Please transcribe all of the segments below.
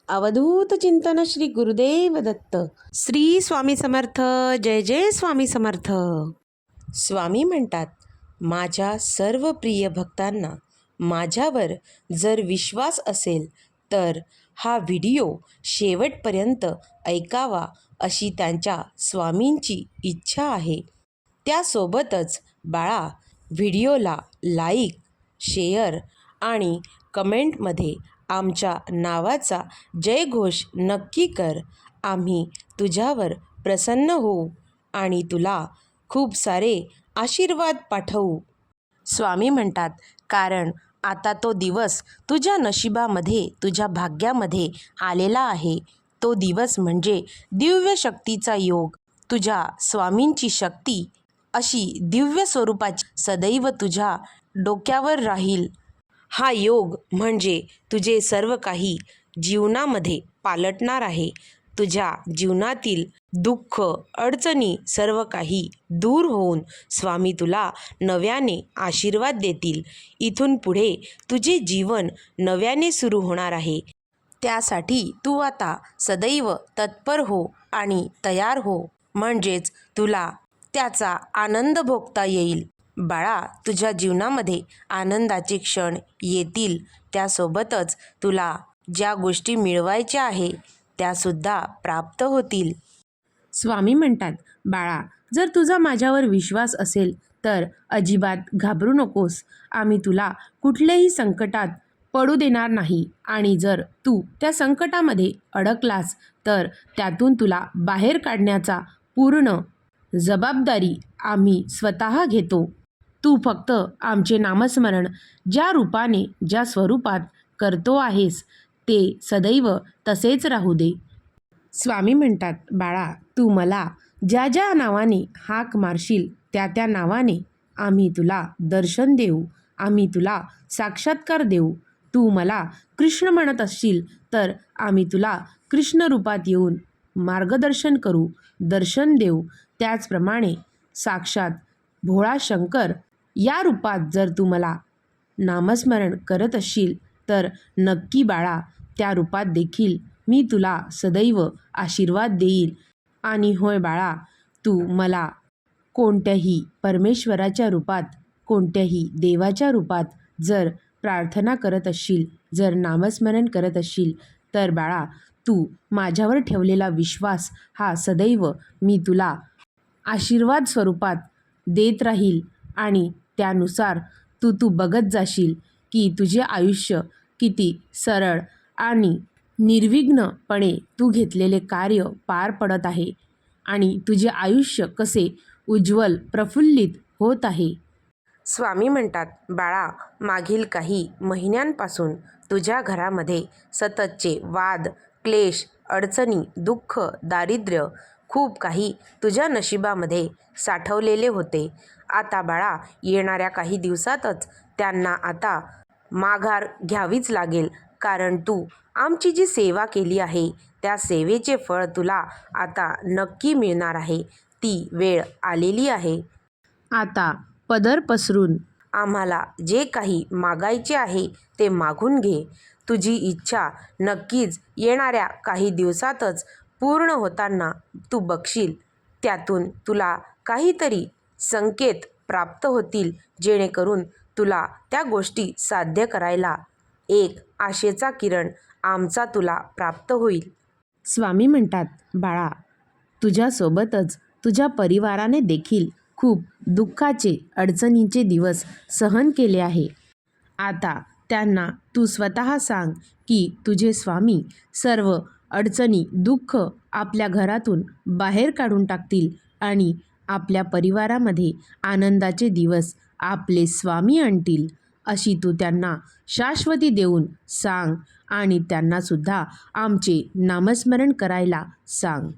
अवधूत चिंतन श्री गुरुदेव दत्त. श्री स्वामी समर्थ. जय जय स्वामी समर्थ. स्वामी म्हणतात, माझ्या सर्व प्रिय भक्तांना माझ्यावर जर विश्वास असेल तर हा व्हिडिओ शेवटपर्यंत ऐकावा अशी त्यांच्या स्वामींची इच्छा आहे. त्यासोबतच बाळा, व्हिडिओला लाईक, शेअर आणि कमेंटमध्ये आमच्या नावाचा जयघोष नक्की कर. आम्ही तुझ्यावर प्रसन्न होऊ आणि तुला खूप सारे आशीर्वाद पाठवू. स्वामी म्हणतात, कारण आता तो दिवस तुझ्या नशिबामध्ये, तुझ्या भाग्यामध्ये आलेला आहे. तो दिवस म्हणजे दिव्य शक्तीचा योग. तुझ्या स्वामींची शक्ती अशी दिव्य स्वरूपाची सदैव तुझ्या डोक्यावर राहील. हा योग म्हणजे तुझे सर्व काही जीवनामध्ये पालटणार आहे. तुझ्या जीवनातील दुःख, अडचणी सर्व काही दूर होऊन स्वामी तुला नव्याने आशीर्वाद देतील. इथून पुढे तुझे जीवन नव्याने सुरू होणार आहे. त्यासाठी तू आता सदैव तत्पर हो आणि तयार हो, म्हणजेच तुला त्याचा आनंद भोगता येईल. बाळा, तुझ्या जीवनामध्ये आनंदाचे क्षण येतील. त्यासोबतच तुला ज्या गोष्टी मिळवायच्या आहे त्यासुद्धा प्राप्त होतील. स्वामी म्हणतात, बाळा, जर तुझा माझ्यावर विश्वास असेल तर अजिबात घाबरू नकोस. आम्ही तुला कुठल्याही संकटात पडू देणार नाही आणि जर तू त्या संकटामध्ये अडकलास तर त्यातून तुला बाहेर काढण्याचा पूर्ण जबाबदारी आम्ही स्वतः घेतो. तू फक्त आमचे नामस्मरण ज्या रूपाने, ज्या स्वरूपात करतो आहेस ते सदैव तसेच राहू दे. स्वामी म्हणतात, बाळा, तू मला ज्या ज्या नावाने हाक मारशील त्या त्या नावाने आम्ही तुला दर्शन देऊ, आम्ही तुला साक्षात्कार देऊ. तू मला कृष्ण म्हणत असशील तर आम्ही तुला कृष्ण रूपात येऊन मार्गदर्शन करू, दर्शन देऊ. त्याचप्रमाणे साक्षात भोळा शंकर या रूपात जर तू मला नामस्मरण करत असशील तर नक्की बाळा, त्या रूपात देखील मी तुला सदैव आशीर्वाद देईल. आणि होय बाळा, तू मला कोणत्याही परमेश्वराच्या रूपात, कोणत्याही देवाच्या रूपात जर प्रार्थना करत असशील, जर नामस्मरण करत असशील तर बाळा, तू माझ्यावर ठेवलेला विश्वास हा सदैव मी तुला आशीर्वाद स्वरूपात देत राहील. आणि त्यानुसार तू बघत जाशील की तुझे आयुष्य किती सरळ आणि निर्विघ्नपणे तू घेतलेले कार्य पार पडत आहे आणि तुझे आयुष्य कसे उज्ज्वल, प्रफुल्लित होत आहे. स्वामी म्हणतात, बाळा, मागील काही महिन्यांपासून तुझ्या घरामध्ये सततचे वाद, क्लेश, अडचणी, दुःख, दारिद्र्य खूप काही तुझ्या नशिबामध्ये साठवलेले होते. आता बाळा, येणाऱ्या काही दिवसातच त्यांना आता माघार घ्यावीच लागेल. कारण तू आमची जी सेवा केली आहे त्या सेवेचे फळ तुला आता नक्की मिळणार आहे. ती वेळ आलेली आहे. आता पदर पसरून आम्हाला जे काही मागायचे आहे ते मागून घे. तुझी इच्छा नक्कीच येणाऱ्या काही दिवसातच पूर्ण होताना तू बघशील. त्यातून तुला काहीतरी संकेत प्राप्त होतील, जेणेकरून तुला त्या गोष्टी साध्य करायला एक आशेचा किरण आमचा तुला प्राप्त होईल. स्वामी म्हणतात, बाळा, तुझ्यासोबतच तुझ्या परिवाराने देखील खूप दुःखाचे, अडचणीचे दिवस सहन केले आहे. आता त्यांना तू स्वतः सांग की तुझे स्वामी सर्व अडचणी, दुःख आपल्या घरातून बाहेर काढून टाकतील आणि आपल्या परिवारामध्ये आनंदाचे दिवस आपले स्वामी आणतील. अशी तू त्यांना शाश्वती देऊन सांग आणि त्यांनासुद्धा आमचे नामस्मरण करायला सांग.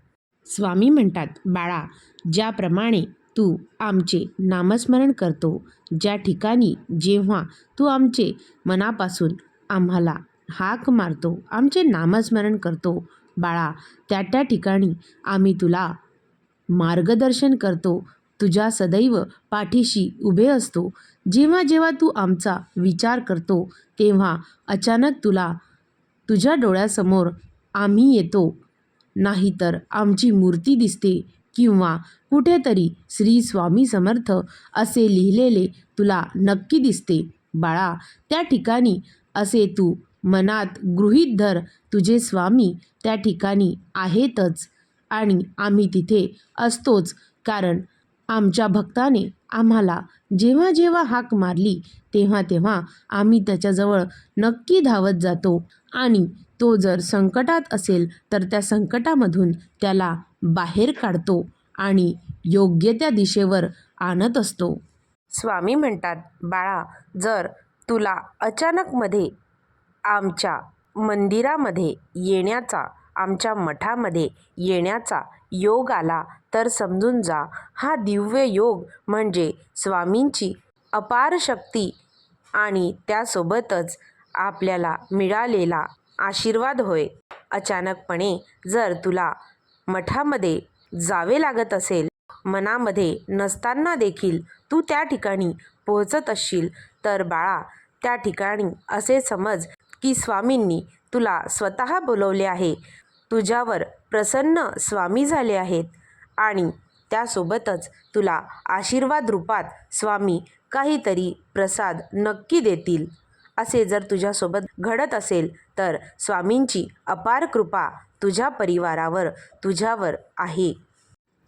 स्वामी म्हणतात, बाळा, ज्याप्रमाणे तू आमचे नामस्मरण करतो, ज्या ठिकाणी जेव्हा तू आमचे मनापासून आम्हाला हाक मारतो, आमचे नामस्मरण करतो बाळा, त्या ठिकाणी आम्ही तुला मार्गदर्शन करतो, तुझ्या सदैव पाठीशी उभे असतो. जेव्हा जेव्हा तू आमचा विचार करतो तेव्हा अचानक तुला तुझ्या डोळ्यासमोर आम्ही येतो, नाहीतर आमची मूर्ती दिसते किंवा कुठेतरी श्री स्वामी समर्थ असे लिहिलेले तुला नक्की दिसते. बाळा, त्या ठिकाणी असे तू मनात गृहीत धर, तुझे स्वामी त्या ठिकाणी आहेतच आणि आम्ही तिथे असतोच. कारण आमच्या भक्ताने आम्हाला जेव्हा जेव्हा हाक मारली तेव्हा तेव्हा आम्ही त्याच्याजवळ नक्की धावत जातो आणि तो जर संकटात असेल तर त्या संकटामधून त्याला बाहेर काढतो आणि योग्य त्या दिशेवर आणत असतो. स्वामी म्हणतात, बाळा, जर तुला अचानकमध्ये आमच्या मंदिरामध्ये येण्याचा, आमच्या मठामध्ये येण्याचा योग आला तर समजून जा, हा दिव्य योग म्हणजे स्वामींची अपार शक्ती आणि त्यासोबतच आपल्याला मिळालेला आशीर्वाद होय. अचानकपणे जर तुला मठामध्ये जावे लागत असेल, मनामध्ये नसताना देखील तू त्या ठिकाणी पोहोचत असशील, तर बाळा, त्या ठिकाणी असे समज की स्वामींनी तुला स्वतः बोलवले आहे. तुझ्यावर प्रसन्न स्वामी झाले आहेत आणि त्यासोबतच तुला आशीर्वाद रूपात स्वामी काहीतरी प्रसाद नक्की देतील. असे जर तुझ्यासोबत घडत असेल तर स्वामींची अपार कृपा तुझ्या परिवारावर, तुझ्यावर आहे.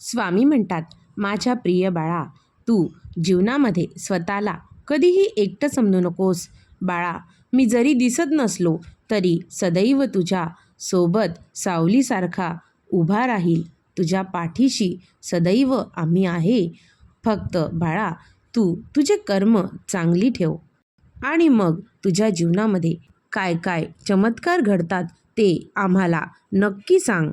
स्वामी म्हणतात, माझ्या प्रिय बाळा, तू जीवनामध्ये स्वतःला कधीही एकटं समजू नकोस. बाळा, मी जरी दिसत नसलो तरी सदैव तुझ्या सोबत सावलीसारखा उभा राहील. तुझ्या पाठीशी सदैव आम्ही आहे. फक्त बाळा, तू तुझे कर्म चांगली ठेव आणि मग तुझ्या जीवनामध्ये काय काय चमत्कार घडतात ते आम्हाला नक्की सांग.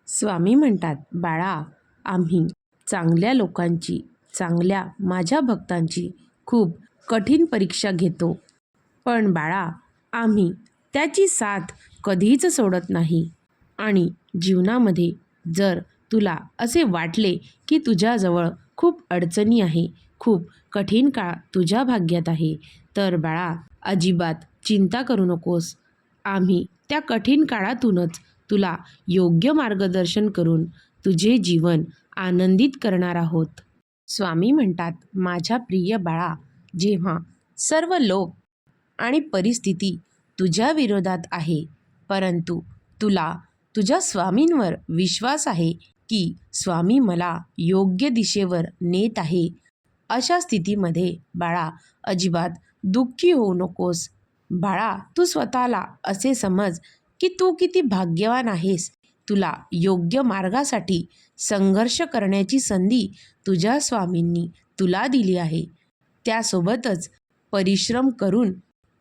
स्वामी म्हणतात, बाळा, आम्ही चांगल्या लोकांची, चांगल्या माझ्या भक्तांची खूप कठीण परीक्षा घेतो, पण बाळा, आम्ही त्याची साथ कधीच सोडत नाही. आणि जीवनामध्ये जर तुला असे वाटले की तुझ्याजवळ खूप अडचणी आहे, खूप कठीण काळ तुझ्या भाग्यात आहे, तर बाळा, अजिबात चिंता करू नकोस. आम्ही त्या कठीण काळातूनच तुला योग्य मार्गदर्शन करून तुझे जीवन आनंदित करणार आहोत. स्वामी म्हणतात, माझ्या प्रिय बाळा, जेव्हा सर्व लोक आणि परिस्थिती तुझ्या विरोधात आहे, परंतु तुला तुझ्या स्वामींवर विश्वास आहे की स्वामी मला योग्य दिशेवर नेत आहे, अशा स्थितीमध्ये बाळा, अजिबात दुःखी होऊ नकोस. बाळा, तू स्वतःला असे समज की तू किती भाग्यवान आहेस. तुला योग्य मार्गासाठी संघर्ष करण्याची संधी तुझ्या स्वामींनी तुला दिली आहे. त्यासोबतच परिश्रम करून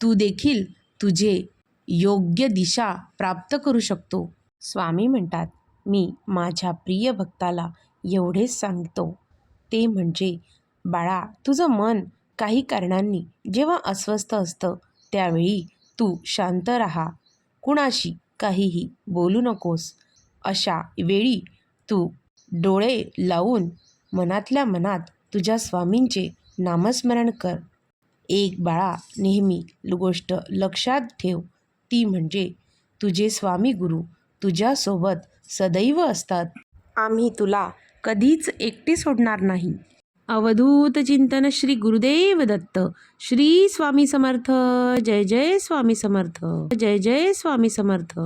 तू देखील तुझे योग्य दिशा प्राप्त करू शकतो. स्वामी म्हणतात, मी माझ्या प्रिय भक्ताला एवढेच सांगतो, ते म्हणजे बाळा, तुझं मन काही कारणांनी जेव्हा अस्वस्थ असतं त्यावेळी तू शांत राहा, कुणाशी काहीही बोलू नकोस. अशा वेळी तू डोळे लावून मनातल्या मनात तुझ्या स्वामींचे नामस्मरण कर. एक बाळा, नेहमी गोष्ट लक्षात ठेव, ती म्हणजे तुझे स्वामी गुरु तुझ्यासोबत सदैव असतात. आम्ही तुला कधीच एकटे सोडणार नाही. अवधूत चिंतन श्री गुरुदेव दत्त. श्री स्वामी समर्थ. जय जय स्वामी समर्थ. जय जय स्वामी समर्थ.